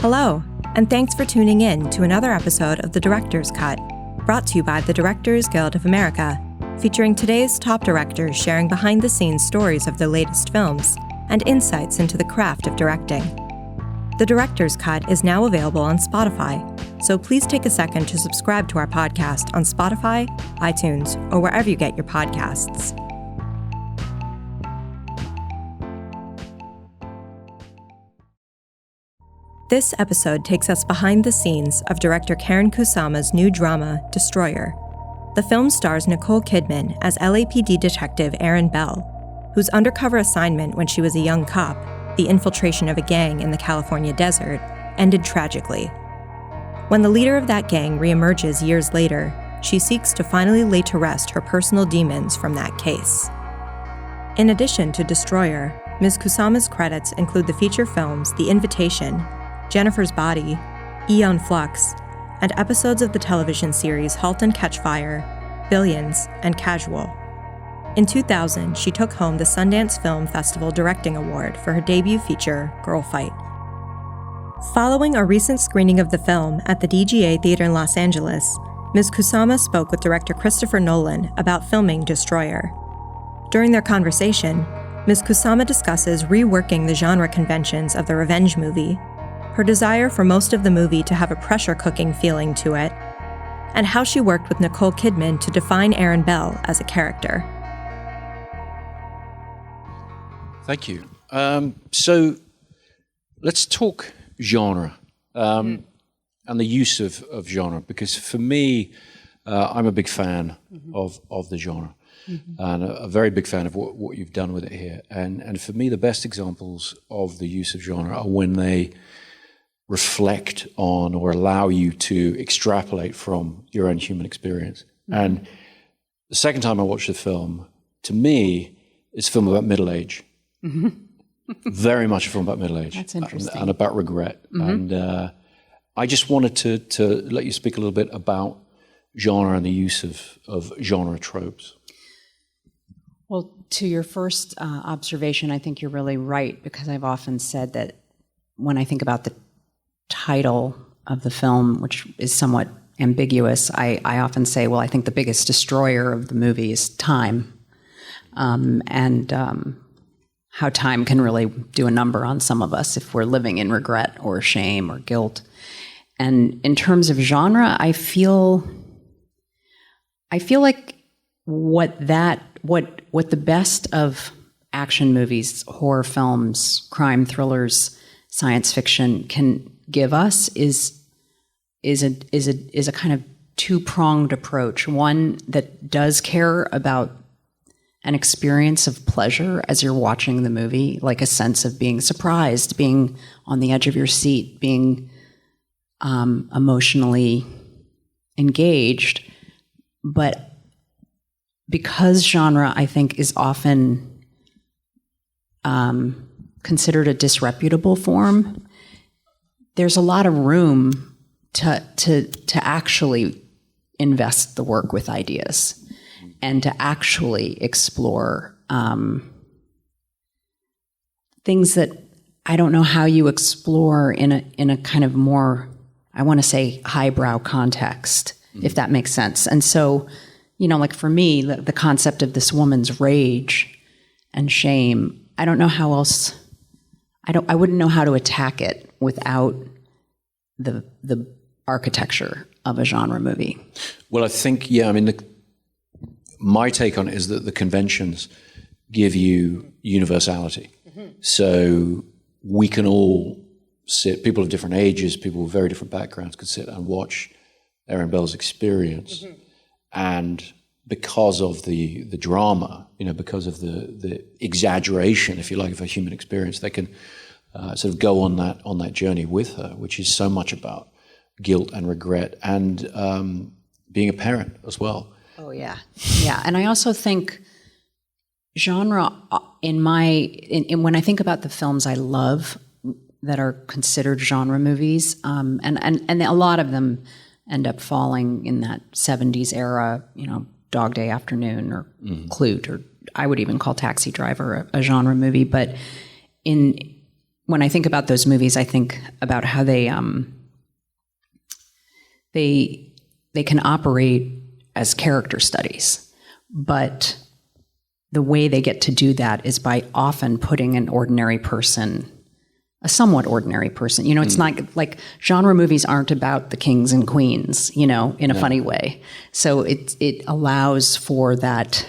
Hello, and thanks for tuning in to another episode of The Director's Cut, brought to you by the Directors Guild of America, featuring today's top directors sharing behind-the-scenes stories of their latest films and insights into the craft of directing. The Director's Cut is now available on Spotify, so please take a second to subscribe to our podcast on Spotify, iTunes, or wherever you get your podcasts. This episode takes us behind the scenes of director Karyn Kusama's new drama, Destroyer. The film stars Nicole Kidman as LAPD detective Erin Bell, whose undercover assignment when she was a young cop, the infiltration of a gang in the California desert, ended tragically. When the leader of that gang reemerges years later, she seeks to finally lay to rest her personal demons from that case. In addition to Destroyer, Ms. Kusama's credits include the feature films The Invitation, Jennifer's Body, Aeon Flux, and episodes of the television series Halt and Catch Fire, Billions, and Casual. In 2000, she took home the Sundance Film Festival Directing Award for her debut feature, Girl Fight. Following a recent screening of the film at the DGA Theater in Los Angeles, Ms. Kusama spoke with director Christopher Nolan about filming Destroyer. During their conversation, Ms. Kusama discusses reworking the genre conventions of the revenge movie, her desire for most of the movie to have a pressure cooking feeling to it, and how she worked with Nicole Kidman to define Erin Bell as a character. Thank you. So let's talk genre and the use of genre, because for me, I'm a big fan of the genre and a very big fan of what you've done with it here. And for me, the best examples of the use of genre are when they reflect on or allow you to extrapolate from your own human experience. And the second time I watched the film, to me, it's a film about middle age. Very much a film about middle age. That's interesting. And about regret. And I just wanted to let you speak a little bit about genre and the use of genre tropes. Well, to your first observation, I think you're really right, because I've often said that when I think about the title of the film, which is somewhat ambiguous, I often say, well, I think the biggest destroyer of the movie is time, and how time can really do a number on some of us if we're living in regret or shame or guilt. And in terms of genre, I feel like what the best of action movies, horror films, crime thrillers, science fiction can give us is a kind of two-pronged approach. One that does care about an experience of pleasure as you're watching the movie, like a sense of being surprised, being on the edge of your seat, being emotionally engaged. But because genre, I think, is often considered a disreputable form, there's a lot of room to actually invest the work with ideas and to actually explore things that I don't know how you explore in a kind of more, I want to say, highbrow context, if that makes sense. And so, like for me, the concept of this woman's rage and shame, I don't know how else. I wouldn't know how to attack it without the architecture of a genre movie. Well, I think, my take on it is that the conventions give you universality. So we can all sit, people of different ages, people with very different backgrounds could sit and watch Erin Bell's experience. And because of the drama, because of the exaggeration, if you like, of a human experience, they can sort of go on that journey with her, which is so much about guilt and regret and being a parent as well. Oh yeah, yeah. And I also think genre when I think about the films I love that are considered genre movies, and a lot of them end up falling in that 70s era, Dog Day Afternoon or Klute, or I would even call Taxi Driver a genre movie. But when when I think about those movies, I think about how they can operate as character studies, but the way they get to do that is by often putting an ordinary person, a somewhat ordinary person. You know, it's not like genre movies aren't about the kings and queens, you know, in a funny way. So it allows for that,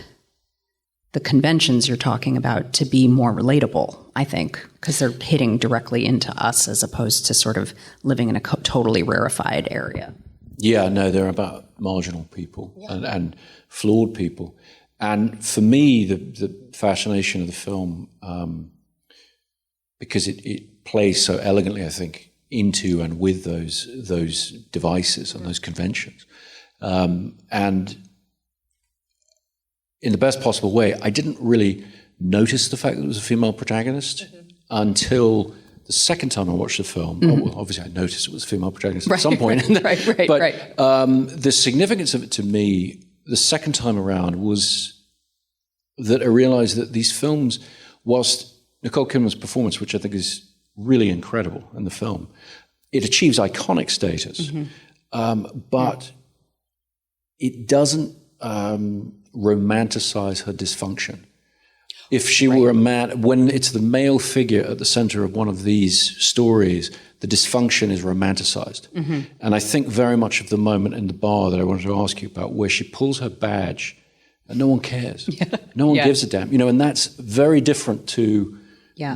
the conventions you're talking about, to be more relatable, I think, because they're hitting directly into us as opposed to sort of living in a totally rarefied area. Yeah, no, they're about marginal people and flawed people. And for me, the fascination of the film, because it plays so elegantly, I think, into and with those devices and those conventions. And in the best possible way, I didn't really notice the fact that it was a female protagonist until the second time I watched the film. Well, obviously I noticed it was a female protagonist at some point. But the significance of it to me, the second time around, was that I realized that these films, whilst Nicole Kidman's performance, which I think is really incredible in the film, it achieves iconic status, but it doesn't romanticize her dysfunction. If she were a man, when it's the male figure at the center of one of these stories, the dysfunction is romanticized. And I think very much of the moment in the bar that I wanted to ask you about, where she pulls her badge and no one cares. No one gives a damn. You know, and that's very different to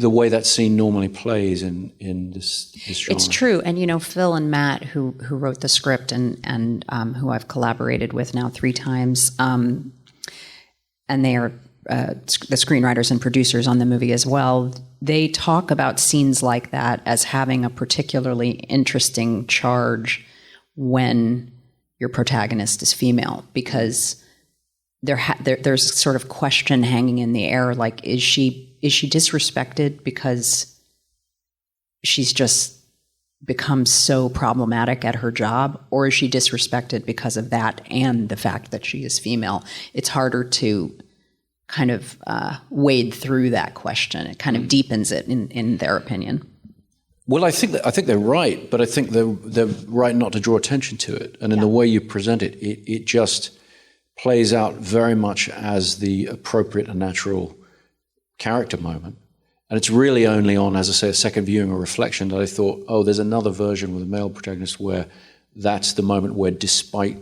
the way that scene normally plays in this genre. It's true. And, you know, Phil and Matt, who wrote the script and who I've collaborated with now 3 times, and they are the screenwriters and producers on the movie as well, they talk about scenes like that as having a particularly interesting charge when your protagonist is female, because there's a sort of question hanging in the air, like, is she disrespected because she's just become so problematic at her job, or is she disrespected because of that and the fact that she is female? It's harder to kind of wade through that question. It kind of deepens it, in their opinion. Well, I think they're right, but I think they're right not to draw attention to it. And in the way you present it, it just plays out very much as the appropriate and natural character moment. And it's really only on, as I say, a second viewing or reflection that I thought, oh, there's another version with a male protagonist where that's the moment where, despite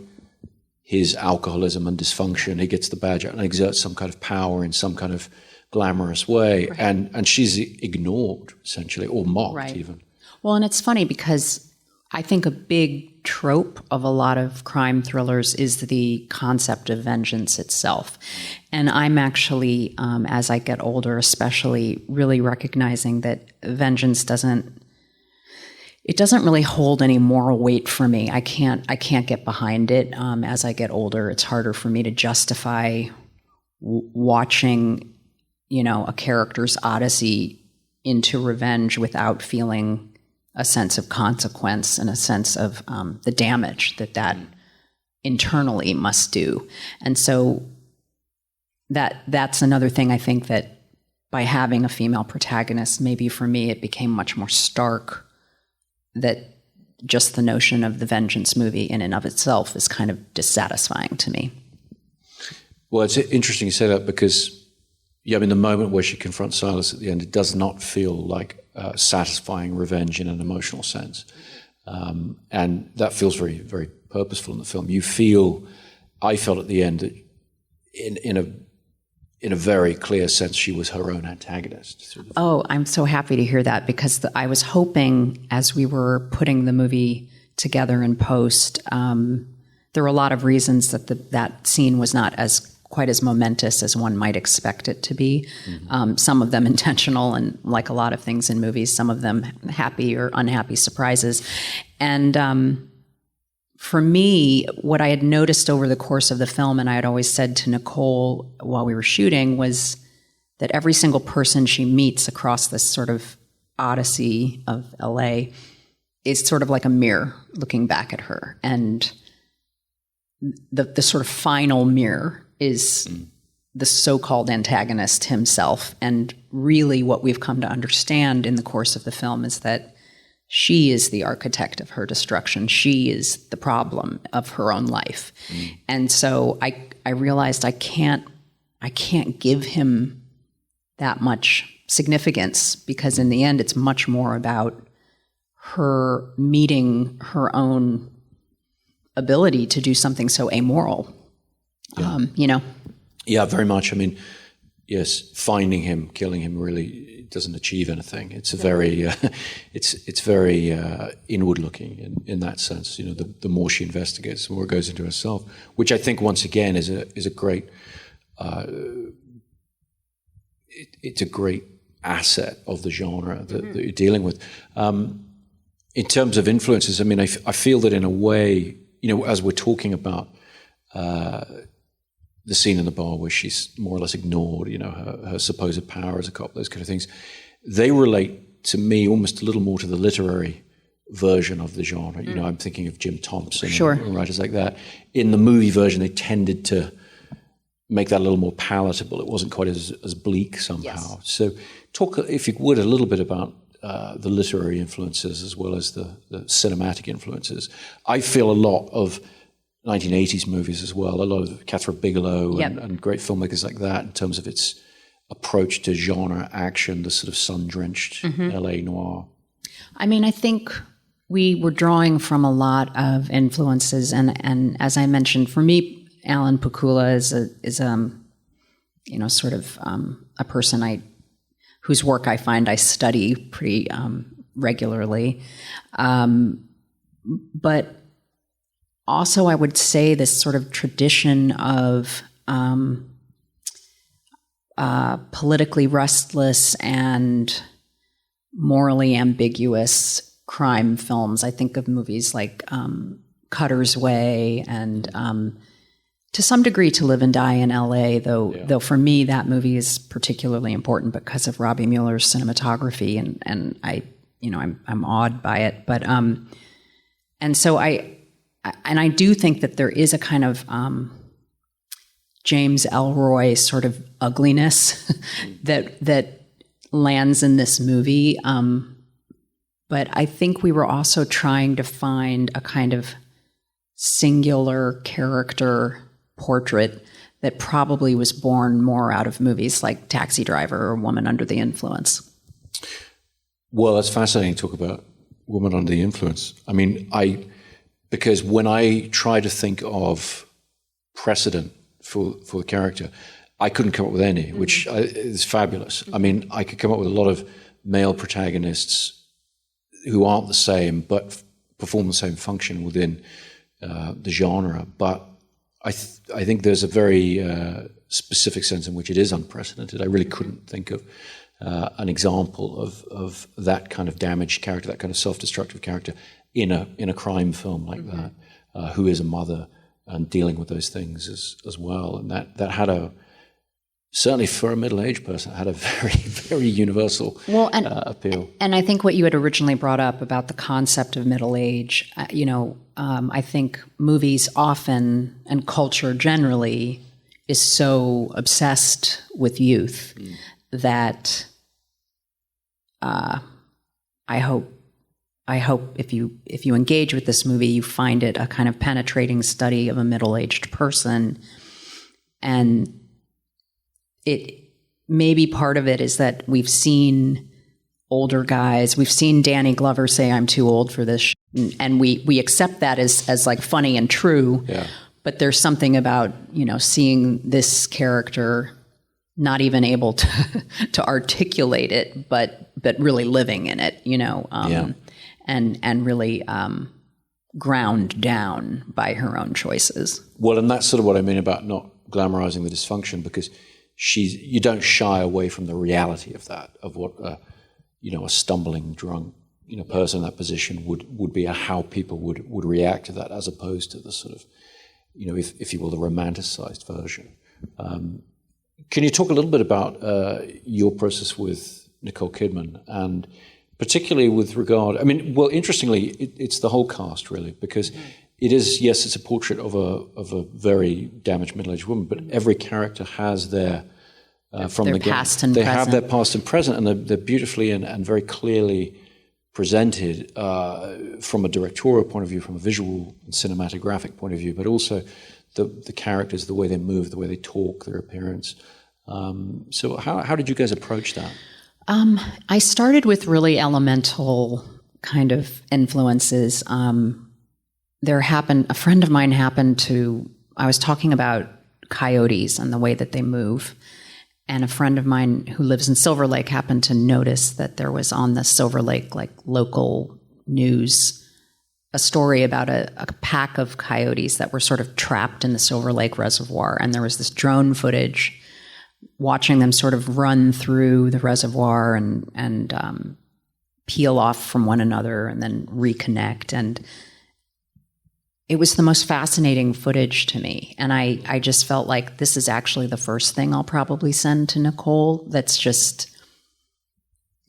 his alcoholism and dysfunction, he gets the badge out and exerts some kind of power in some kind of glamorous way. Right. And she's ignored, essentially, or mocked even. Well, and it's funny because I think a big trope of a lot of crime thrillers is the concept of vengeance itself. And I'm actually, as I get older especially, really recognizing that vengeance doesn't really hold any moral weight for me. I can't get behind it. As I get older, it's harder for me to justify watching, you know, a character's odyssey into revenge without feeling a sense of consequence and a sense of the damage that internally must do. And so that's another thing I think that by having a female protagonist, maybe for me it became much more stark that just the notion of the vengeance movie in and of itself is kind of dissatisfying to me. Well, it's interesting you say that because, I mean, the moment where she confronts Silas at the end, it does not feel like satisfying revenge in an emotional sense. And that feels very, very purposeful in the film. I felt at the end that in a very clear sense, she was her own antagonist. Oh, I'm so happy to hear that, because I was hoping, as we were putting the movie together in post, there were a lot of reasons that that scene was not quite as momentous as one might expect it to be. Some of them intentional, and like a lot of things in movies, some of them happy or unhappy surprises. And for me, what I had noticed over the course of the film, and I had always said to Nicole while we were shooting, was that every single person she meets across this sort of odyssey of LA is sort of like a mirror looking back at her. And the sort of final mirror is the so-called antagonist himself. And really what we've come to understand in the course of the film is that she is the architect of her destruction. She is the problem of her own life. And so I realized I can't give him that much significance, because in the end it's much more about her meeting her own ability to do something so amoral. Yeah, very much. I mean, yes, finding him, killing him really doesn't achieve anything. It's a very, it's very inward looking in that sense. You know, the more she investigates, the more it goes into herself, which I think once again is a great, it's a great asset of the genre that you're dealing with. In terms of influences, I mean, I feel that in a way, you know, as we're talking about the scene in the bar where she's more or less ignored, you know, her supposed power as a cop, those kind of things, they relate to me almost a little more to the literary version of the genre. You know, I'm thinking of Jim Thompson and writers like that. In the movie version, they tended to make that a little more palatable. It wasn't quite as bleak somehow. Yes. So talk, if you would, a little bit about the literary influences as well as the cinematic influences. I feel a lot of 1980s movies as well, a lot of Catherine Bigelow and great filmmakers like that in terms of its approach to genre action, the sort of sun-drenched LA noir. I mean, I think we were drawing from a lot of influences, and as I mentioned, for me, Alan Pakula is you know, sort of a person whose work I find I study pretty regularly, but also I would say this sort of tradition of politically restless and morally ambiguous crime films. I think of movies like Cutter's Way and to some degree To Live and Die in LA, though for me that movie is particularly important because of Robbie Mueller's cinematography, and I'm awed by it. But and so I do think that there is a kind of James Ellroy sort of ugliness that lands in this movie. But I think we were also trying to find a kind of singular character portrait that probably was born more out of movies like Taxi Driver or Woman Under the Influence. Well, that's fascinating to talk about Woman Under the Influence. I mean, because when I try to think of precedent for the character, I couldn't come up with any, which is fabulous. I mean, I could come up with a lot of male protagonists who aren't the same, but perform the same function within the genre. But I think there's a very specific sense in which it is unprecedented. I really couldn't think of an example of that kind of damaged character, that kind of self-destructive character in a crime film like that, who is a mother and dealing with those things as well. And that had certainly for a middle-aged person, had a very, very universal appeal. And I think what you had originally brought up about the concept of middle age, I think movies often, and culture generally, is so obsessed with youth that I hope if you engage with this movie, you find it a kind of penetrating study of a middle-aged person. And it maybe part of it is that we've seen older guys, we've seen Danny Glover say, "I'm too old for this," and we accept that as like funny and true. Yeah. But there's something about, seeing this character not even able to articulate it, but really living in it, and really ground down by her own choices. Well, and that's sort of what I mean about not glamorizing the dysfunction, because you don't shy away from the reality of that, of what a stumbling drunk person in that position would be, how people would react to that, as opposed to the sort of if you will, the romanticized version. Can you talk a little bit about your process with Nicole Kidman, and particularly with regard, interestingly, it's the whole cast really, because it is, yes, it's a portrait of a very damaged middle-aged woman, but every character has their from their the past and they present. have their past and present, and they're beautifully and very clearly presented from a directorial point of view, from a visual and cinematographic point of view, but also the characters, the way they move, the way they talk, their appearance. So how did you guys approach that? I started with really elemental kind of influences. A friend of mine I was talking about coyotes and the way that they move. And a friend of mine who lives in Silver Lake happened to notice that there was on the Silver Lake, like, local news, a story about a pack of coyotes that were sort of trapped in the Silver Lake Reservoir. And there was this drone footage watching them sort of run through the reservoir and peel off from one another and then reconnect. And it was the most fascinating footage to me. And I just felt like this is actually the first thing I'll probably send to Nicole that's just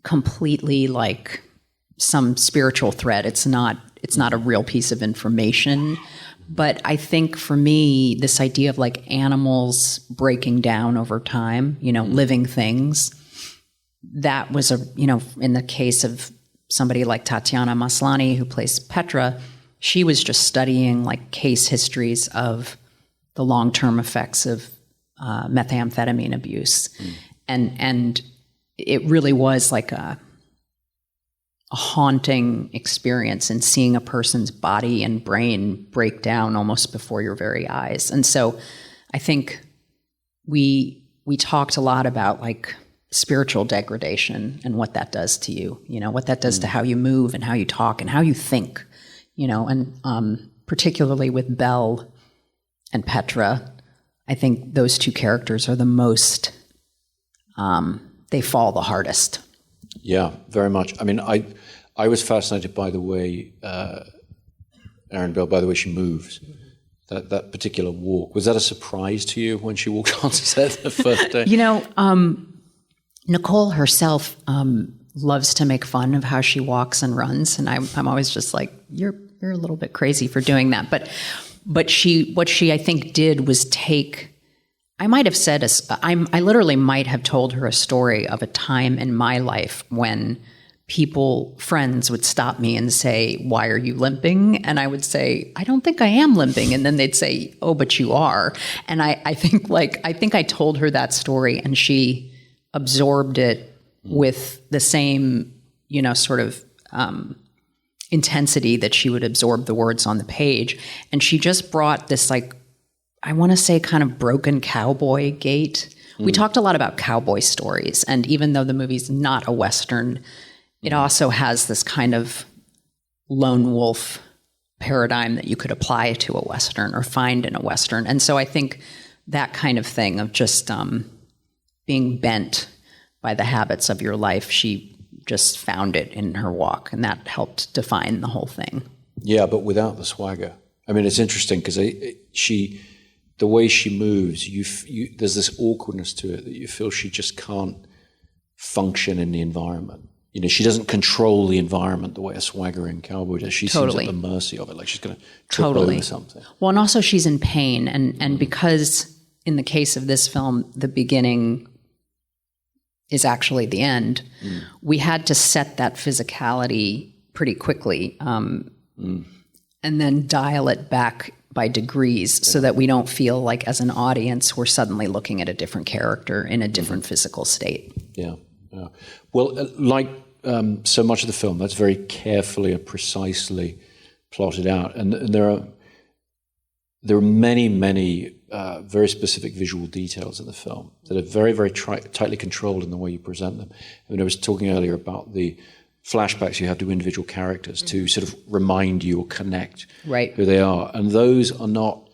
completely like some spiritual thread. It's not a real piece of information. But I think for me, this idea of like animals breaking down over time, living things, that was in the case of somebody like Tatiana Maslany, who plays Petra, she was just studying like case histories of the long-term effects of methamphetamine abuse. And it really was like a haunting experience in seeing a person's body and brain break down almost before your very eyes. And so I think we talked a lot about like spiritual degradation and what that does to you, what that does to how you move and how you talk and how you think. And particularly with Belle and Petra, I think those two characters are the most, they fall the hardest. Yeah, very much. I mean, I was fascinated by the way, Erin Bell, by the way she moves, that particular walk. Was that a surprise to you when she walked on set the first day? Nicole herself loves to make fun of how she walks and runs, and I'm always just like, you're a little bit crazy for doing that. But what she I think did was I might have said I literally might have told her a story of a time in my life when friends would stop me and say, "Why are you limping?" And I would say, "I don't think I am limping." And then they'd say, "Oh, but you are." And I think I told her that story, and she absorbed it with the same, sort of intensity that she would absorb the words on the page. And she just brought this, like, I want to say kind of broken cowboy gait. We talked a lot about cowboy stories. And even though the movie's not a Western, it also has this kind of lone wolf paradigm that you could apply to a Western or find in a Western. And so I think that kind of thing of just being bent by the habits of your life, she just found it in her walk, and that helped define the whole thing. Yeah, but without the swagger. I mean, it's interesting because the way she moves, there's this awkwardness to it that you feel she just can't function in the environment. She doesn't control the environment the way a swaggering cowboy does. She seems at the mercy of it, like she's going to trip over something. Well, and also she's in pain, and because in the case of this film, the beginning is actually the end, we had to set that physicality pretty quickly and then dial it back by degrees so that we don't feel like as an audience we're suddenly looking at a different character in a different physical state. Yeah. Well, like so much of the film, that's very carefully and precisely plotted out. And there are many, many very specific visual details in the film that are very, very tightly controlled in the way you present them. I mean, I was talking earlier about the flashbacks you have to individual characters to sort of remind you or connect who they are. And those are not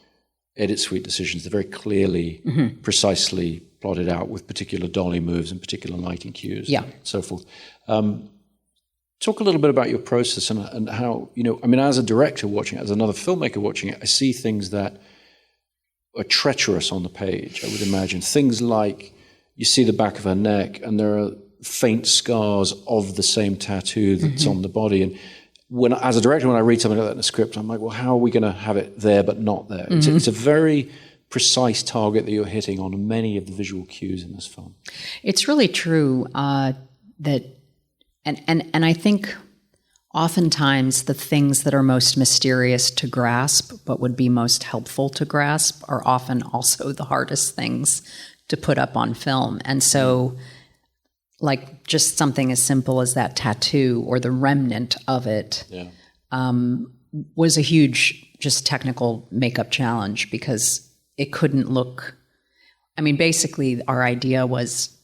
edit suite decisions. They're very clearly, precisely plotted out with particular dolly moves and particular lighting cues and so forth. Talk a little bit about your process and how, I mean, as a director watching it, as another filmmaker watching it, I see things that are treacherous on the page, I would imagine. Things like you see the back of her neck and there are faint scars of the same tattoo that's on the body. And as a director, when I read something like that in a script, I'm like, well, how are we going to have it there but not there? It's a very precise target that you're hitting on many of the visual cues in this film. It's really true that, and I think oftentimes the things that are most mysterious to grasp, but would be most helpful to grasp, are often also the hardest things to put up on film. And so, like, just something as simple as that tattoo or the remnant of it was a huge, just technical makeup challenge, because it couldn't look, I mean, basically our idea was,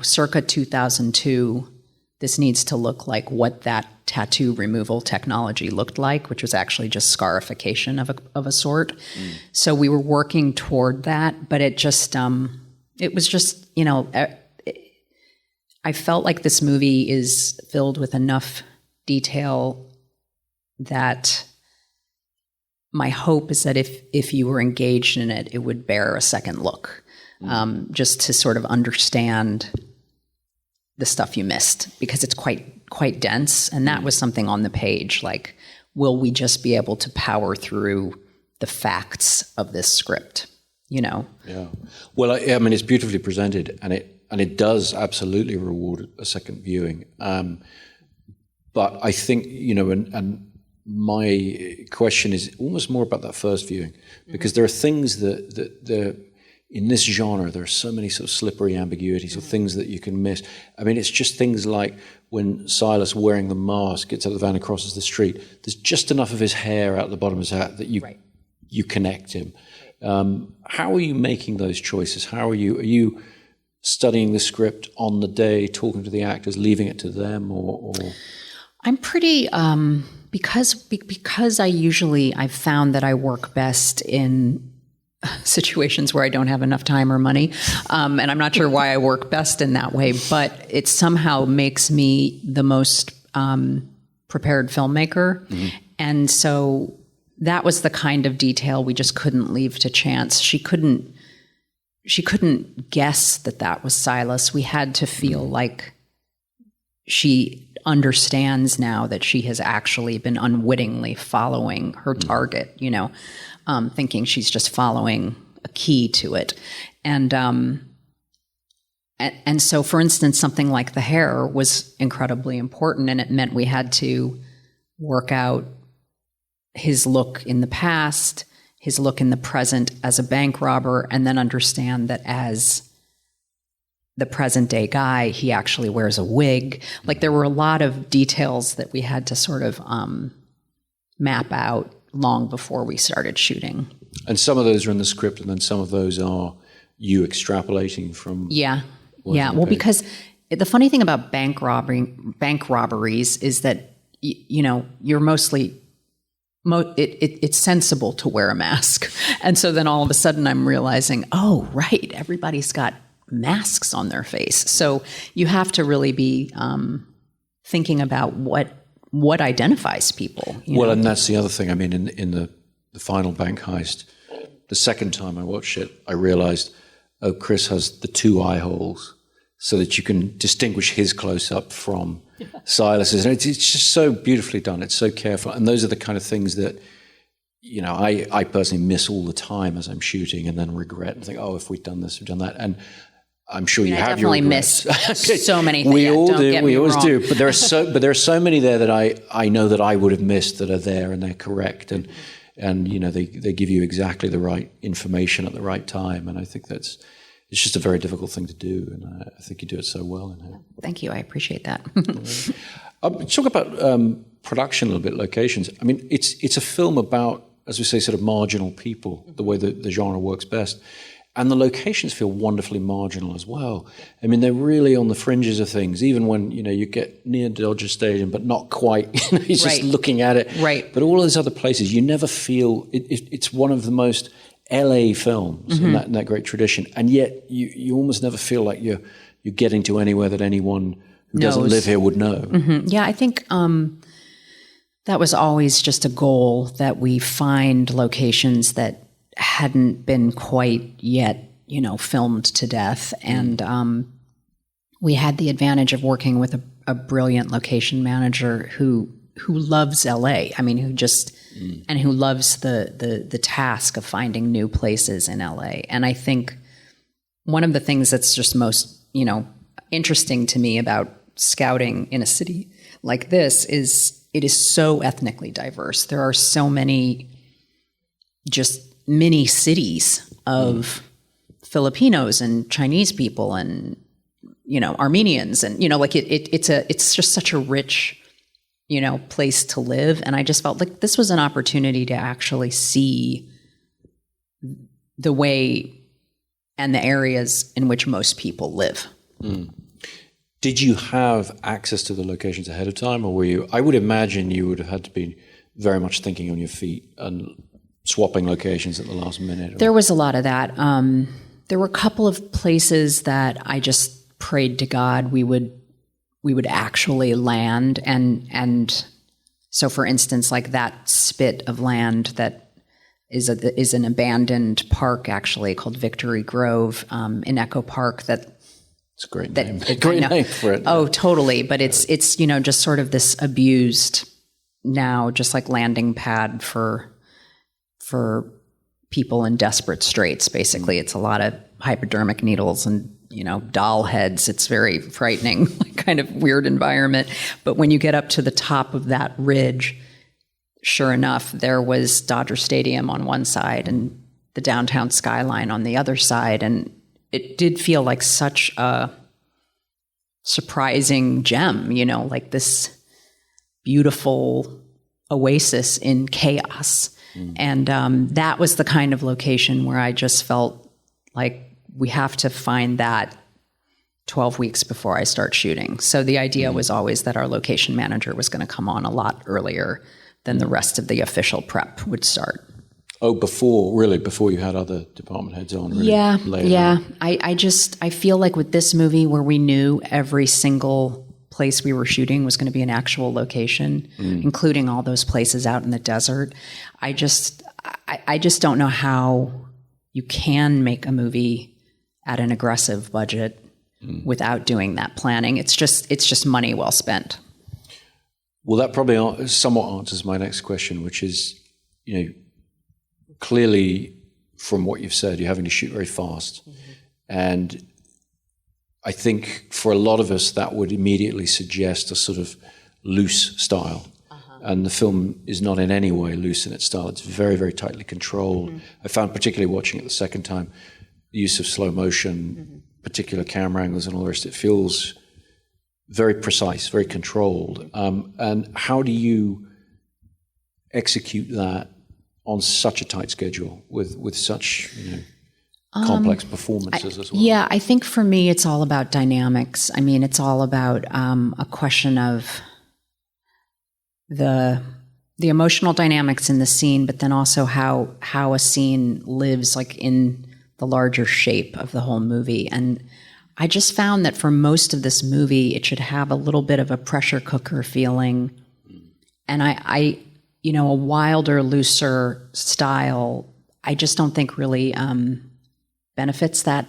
circa 2002, this needs to look like what that tattoo removal technology looked like, which was actually just scarification of a sort. So we were working toward that, but it just, it was just, I felt like this movie is filled with enough detail that my hope is that if you were engaged in it, it would bear a second look, just to sort of understand the stuff you missed, because it's quite dense. And that was something on the page, like, will we just be able to power through the facts of this script, Yeah. Well, I mean, it's beautifully presented, and it does absolutely reward a second viewing. But I think, and my question is almost more about that first viewing, because there are things that in this genre, there are so many sort of slippery ambiguities or things that you can miss. I mean, it's just things like when Silas, wearing the mask, gets out of the van and crosses the street, there's just enough of his hair out the bottom of his hat that you connect him. How are you making those choices? Are you studying the script on the day, talking to the actors, leaving it to them, or? I'm pretty, because I've found that I work best in situations where I don't have enough time or money. And I'm not sure why I work best in that way, but it somehow makes me the most prepared filmmaker. And so that was the kind of detail we just couldn't leave to chance. She couldn't guess that was Silas. We had to feel like she understands now that she has actually been unwittingly following her target, thinking she's just following a key to it. And so, for instance, something like the hair was incredibly important, and it meant we had to work out his look in the past, his look in the present as a bank robber, and then understand that as the present day guy, he actually wears a wig. Like, there were a lot of details that we had to sort of map out long before we started shooting. And some of those are in the script, and then some of those are you extrapolating from. Yeah. Well, because the funny thing about bank robberies is that you're mostly. It's sensible to wear a mask. And so then all of a sudden I'm realizing, oh, right, everybody's got masks on their face. So you have to really be thinking about what identifies people. Well, and that's the other thing. I mean, in the final bank heist, the second time I watched it, I realized, oh, Chris has the two eye holes so that you can distinguish his close-up from Silas's. And it's just so beautifully done. It's so careful. And those are the kind of things that, I personally miss all the time as I'm shooting, and then regret and think, oh, if we'd done this, we've done that. And I'm sure you have your regrets. Miss so many things. We all do. We always do. But there are so many there that I know that I would have missed that are there, and they're correct. And they give you exactly the right information at the right time. And I think it's just a very difficult thing to do, and I think you do it so well in here. Thank you. I appreciate that. Talk about production a little bit, locations. I mean, it's a film about, as we say, sort of marginal people, the way that the genre works best. And the locations feel wonderfully marginal as well. I mean, they're really on the fringes of things, even when, you get near Dodger Stadium, but not quite. He's just looking at it. Right. But all those other places, you never feel, it's one of the most LA films in that great tradition. And yet you almost never feel like you're getting to anywhere that anyone who doesn't live here would know. Mm-hmm. Yeah, I think that was always just a goal, that we find locations that hadn't been quite yet, filmed to death. And we had the advantage of working with a brilliant location manager who loves LA. I mean, and who loves the task of finding new places in LA. And I think one of the things that's just most, interesting to me about scouting in a city like this is it is so ethnically diverse. There are so many just mini cities of Filipinos and Chinese people and, Armenians. And, it's just such a rich, place to live. And I just felt like this was an opportunity to actually see the way and the areas in which most people live. Did you have access to the locations ahead of time, or were you? I would imagine you would have had to be very much thinking on your feet and swapping locations at the last minute. There was a lot of that. There were a couple of places that I just prayed to God we would actually land, and so for instance, like that spit of land that is an abandoned park actually called Victory Grove in Echo Park. It's a great name. Great name for it. Oh, totally. But it's just sort of this abused now, just like landing pad for people in desperate straits. Basically, it's a lot of hypodermic needles and doll heads. It's very frightening, like kind of weird environment. But when you get up to the top of that ridge, sure enough, there was Dodger Stadium on one side and the downtown skyline on the other side, and it did feel like such a surprising gem, like this beautiful oasis in chaos. And that was the kind of location where I just felt like we have to find that 12 weeks before I start shooting. So the idea was always that our location manager was going to come on a lot earlier than the rest of the official prep would start. Oh, before you had other department heads on? Really Yeah. later. I feel like with this movie where we knew every single place we were shooting was going to be an actual location, including all those places out in the desert, I just don't know how you can make a movie at an aggressive budget without doing that planning. It's just money well spent. Well, that probably somewhat answers my next question, which is, clearly from what you've said, you're having to shoot very fast. And I think for a lot of us, that would immediately suggest a sort of loose style. And the film is not in any way loose in its style. It's very, very tightly controlled. I found, particularly watching it the second time, the use of slow motion, particular camera angles and all the rest, it feels very precise, very controlled. And how do you execute that on such a tight schedule with such complex performances as well? Yeah, I think for me it's all about dynamics. I mean, it's all about a question of the emotional dynamics in the scene, but then also how a scene lives like in the larger shape of the whole movie. And I just found that for most of this movie, it should have a little bit of a pressure cooker feeling. And I a wilder, looser style, I just don't think really benefits that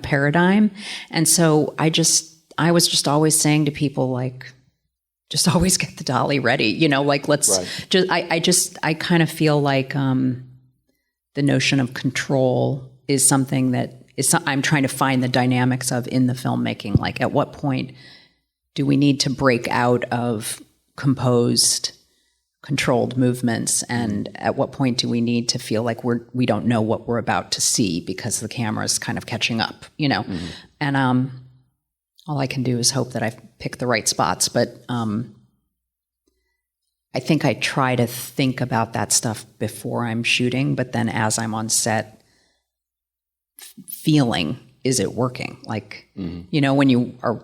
paradigm. And so I was just always saying to people, like, just always get the dolly ready, let's I kind of feel like the notion of control is something that I'm trying to find the dynamics of in the filmmaking. Like, at what point do we need to break out of composed, controlled movements, and at what point do we need to feel like we don't know what we're about to see because the camera's kind of catching up, And all I can do is hope that I've picked the right spots. But I think I try to think about that stuff before I'm shooting, but then as I'm on set, feeling, is it working? Like, when you are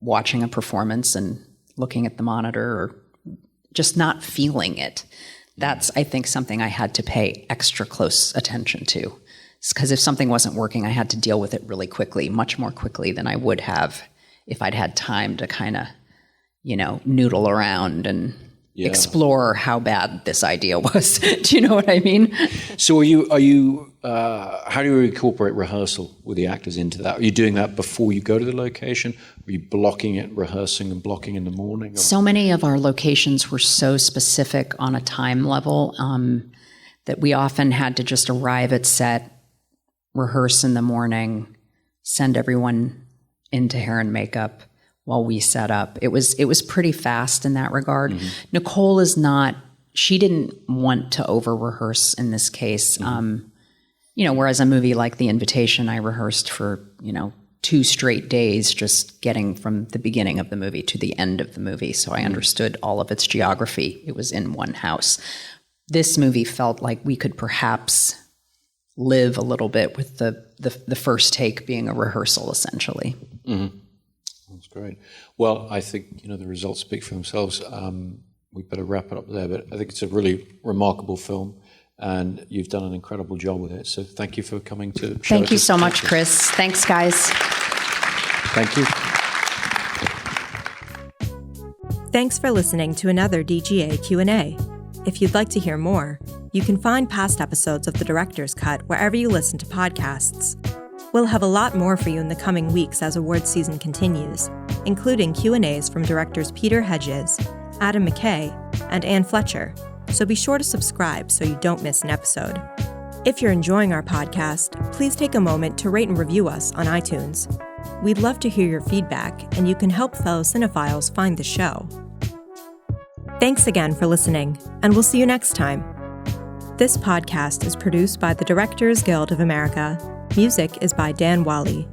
watching a performance and looking at the monitor or just not feeling it, that's, I think, something I had to pay extra close attention to. Because if something wasn't working, I had to deal with it really quickly, much more quickly than I would have if I'd had time to kind of, noodle around and explore how bad this idea was. Do you know what I mean? So are you how do you incorporate rehearsal with the actors into that? Are you doing that before you go to the location? Are you blocking it, rehearsing and blocking in the morning? Or? So many of our locations were so specific on a time level that we often had to just arrive at set, rehearse in the morning, send everyone into hair and makeup while we set up. It was pretty fast in that regard. Mm-hmm. Nicole is not, she didn't want to over rehearse in this case. Mm-hmm. Whereas a movie like The Invitation, I rehearsed for, 2 straight days, just getting from the beginning of the movie to the end of the movie. So I understood all of its geography. It was in one house. This movie felt like we could perhaps live a little bit with the first take being a rehearsal, essentially. Mm-hmm. That's great. Well, I think, the results speak for themselves. We better wrap it up there, but I think it's a really remarkable film, and you've done an incredible job with it. So thank you for coming to show Thank you so much, Chris. Thanks, guys. Thank you. Thanks for listening to another DGA Q&A. If you'd like to hear more, you can find past episodes of The Director's Cut wherever you listen to podcasts. We'll have a lot more for you in the coming weeks as awards season continues, including Q&As from directors Peter Hedges, Adam McKay, and Anne Fletcher, so be sure to subscribe so you don't miss an episode. If you're enjoying our podcast, please take a moment to rate and review us on iTunes. We'd love to hear your feedback, and you can help fellow cinephiles find the show. Thanks again for listening, and we'll see you next time. This podcast is produced by the Directors Guild of America. Music is by Dan Wally.